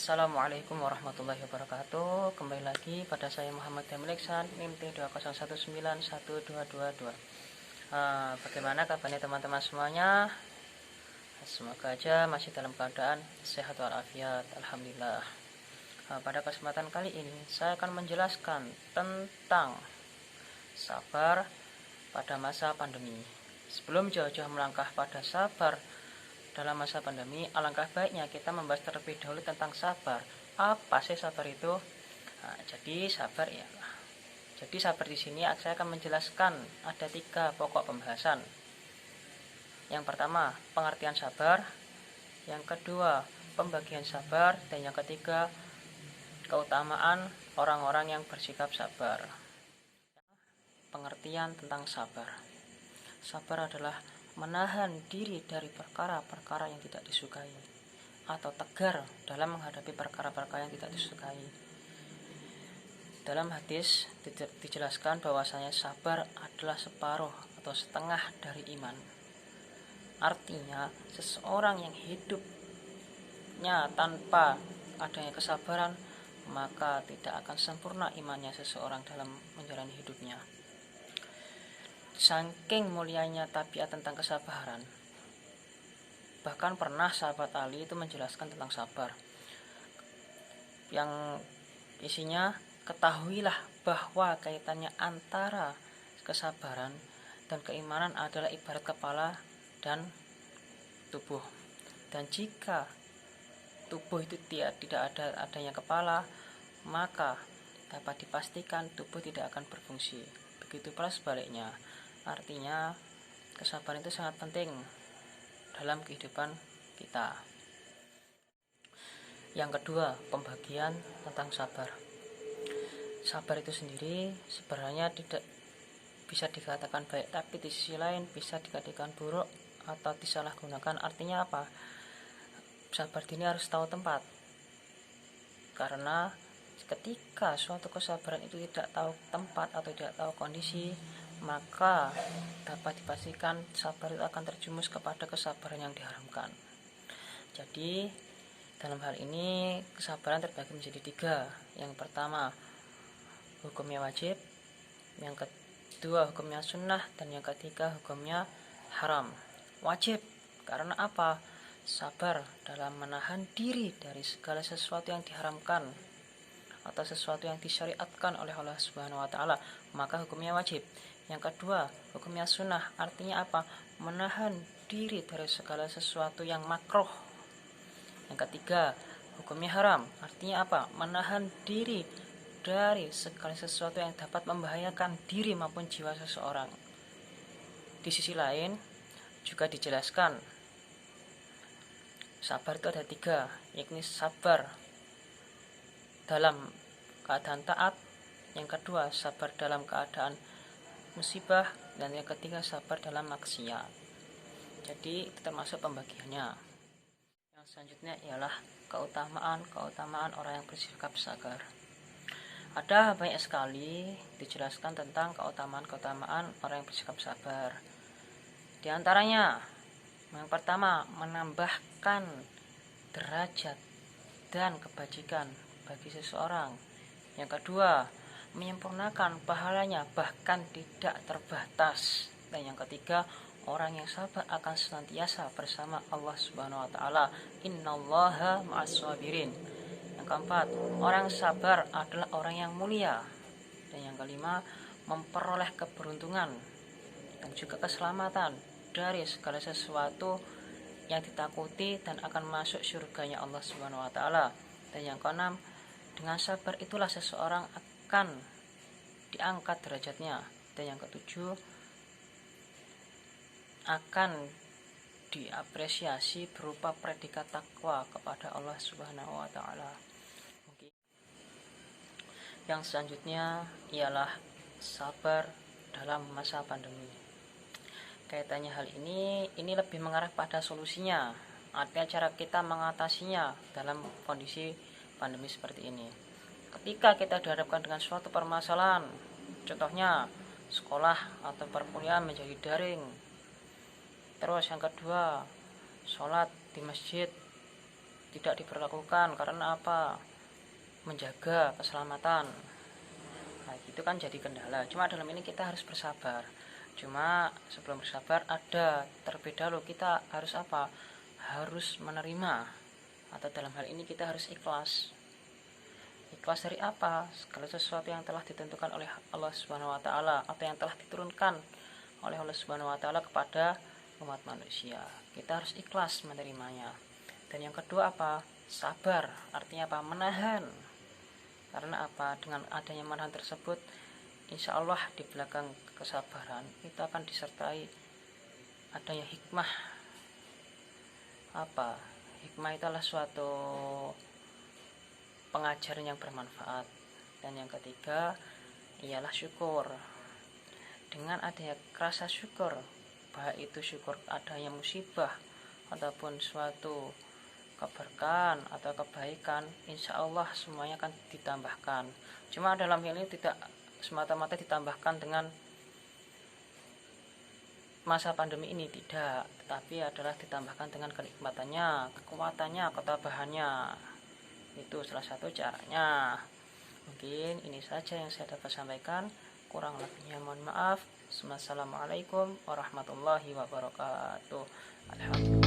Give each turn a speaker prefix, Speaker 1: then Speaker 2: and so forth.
Speaker 1: Assalamualaikum warahmatullahi wabarakatuh. Kembali lagi pada saya Muhammad Damleksan, NIM T201912222. Bagaimana kabarnya teman-teman semuanya? Semoga aja masih dalam keadaan sehat walafiat. Alhamdulillah. Pada kesempatan kali ini saya akan menjelaskan tentang sabar pada masa pandemi. Sebelum jauh-jauh melangkah pada sabar dalam masa pandemi, alangkah baiknya kita membahas terlebih dahulu tentang sabar. Apa sih sabar itu? Jadi sabar di sini saya akan menjelaskan ada 3 pokok pembahasan. Yang pertama, pengertian sabar. Yang kedua, pembagian sabar. Dan yang ketiga, keutamaan orang-orang yang bersikap sabar. Pengertian tentang sabar. Sabar adalah menahan diri dari perkara-perkara yang tidak disukai, atau tegar dalam menghadapi perkara-perkara yang tidak disukai. Dalam hadis dijelaskan bahwasanya sabar adalah separuh atau setengah dari iman. Artinya seseorang yang hidupnya tanpa adanya kesabaran, maka tidak akan sempurna imannya seseorang dalam menjalani hidupnya. Saking mulianya tabiat tentang kesabaran, bahkan pernah sahabat Ali itu menjelaskan tentang sabar, yang isinya, ketahuilah bahwa kaitannya antara kesabaran dan keimanan adalah ibarat kepala dan tubuh. Dan jika tubuh itu tidak ada adanya kepala, maka dapat dipastikan tubuh tidak akan berfungsi. Begitu pula sebaliknya. Artinya kesabaran itu sangat penting dalam kehidupan kita. Yang kedua, pembagian tentang sabar. Sabar itu sendiri sebenarnya tidak bisa dikatakan baik, tapi di sisi lain bisa dikatakan buruk atau disalahgunakan. Artinya apa? Sabar ini harus tahu tempat, karena ketika suatu kesabaran itu tidak tahu tempat atau tidak tahu kondisi, maka dapat dipastikan sabar itu akan terjumus kepada kesabaran yang diharamkan. Jadi dalam hal ini kesabaran terbagi menjadi 3. Yang pertama, hukumnya wajib. Yang kedua, hukumnya sunnah. Dan yang ketiga, hukumnya haram. Wajib karena apa? Sabar dalam menahan diri dari segala sesuatu yang diharamkan atau sesuatu yang disyariatkan oleh Allah Subhanahu wa taala, maka hukumnya wajib. Yang kedua, hukumnya sunnah. Artinya apa? Menahan diri dari segala sesuatu yang makruh. Yang ketiga, hukumnya haram. Artinya apa? Menahan diri dari segala sesuatu yang dapat membahayakan diri maupun jiwa seseorang. Di sisi lain juga dijelaskan sabar itu ada 3, yakni sabar dalam keadaan taat, yang kedua sabar dalam keadaan musibah, dan yang ketiga sabar dalam maksiat. Jadi itu termasuk pembagiannya. Yang selanjutnya ialah keutamaan orang yang bersikap sabar. Ada banyak sekali dijelaskan tentang keutamaan orang yang bersikap sabar. Di antaranya, yang pertama, menambahkan derajat dan kebajikan bagi seseorang. Yang kedua, menyempurnakan pahalanya bahkan tidak terbatas. Dan yang ketiga, orang yang sabar akan senantiasa bersama Allah Subhanahu wa taala. Innallaha ma'as-sabirin. Yang keempat, orang sabar adalah orang yang mulia. Dan yang kelima, memperoleh keberuntungan dan juga keselamatan dari segala sesuatu yang ditakuti dan akan masuk surganya Allah Subhanahu wa taala. Dan yang keenam, dengan sabar itulah seseorang akan diangkat derajatnya. Dan yang ketujuh, akan diapresiasi berupa predikat takwa kepada Allah Subhanahu wa taala. Yang selanjutnya ialah sabar dalam masa pandemi. Kaitannya hal ini lebih mengarah pada solusinya, artinya cara kita mengatasinya dalam kondisi pandemi seperti ini. Ketika kita dihadapkan dengan suatu permasalahan, contohnya sekolah atau perkuliahan menjadi daring, terus yang kedua sholat di masjid tidak diberlakukan. Karena apa? Menjaga keselamatan. Nah, itu kan jadi kendala. Cuma dalam ini kita harus bersabar. Cuma sebelum bersabar ada terlebih dahulu kita harus apa? Harus menerima, atau dalam hal ini kita harus ikhlas. Ikhlas dari apa? Segala sesuatu yang telah ditentukan oleh Allah Subhanahu wa taala atau yang telah diturunkan oleh Allah Subhanahu wa taala kepada umat manusia. Kita harus ikhlas menerimanya. Dan yang kedua apa? Sabar. Artinya apa? Menahan. Karena apa? Dengan adanya menahan tersebut, insya Allah di belakang kesabaran itu akan disertai adanya hikmah. Apa? Hikmah itu adalah suatu pengajaran yang bermanfaat. Dan yang ketiga ialah syukur. Dengan adanya rasa syukur, baik itu syukur adanya musibah ataupun suatu keberkahan atau kebaikan, insya Allah semuanya akan ditambahkan. Cuma dalam hal ini tidak semata-mata ditambahkan dengan masa pandemi ini, tidak, tetapi adalah ditambahkan dengan kenikmatannya, kekuatannya, ketabahannya. Itu salah satu caranya. Mungkin ini saja yang saya dapat sampaikan, kurang lebihnya mohon maaf. Wassalamualaikum warahmatullahi wabarakatuh. Alhamdulillah.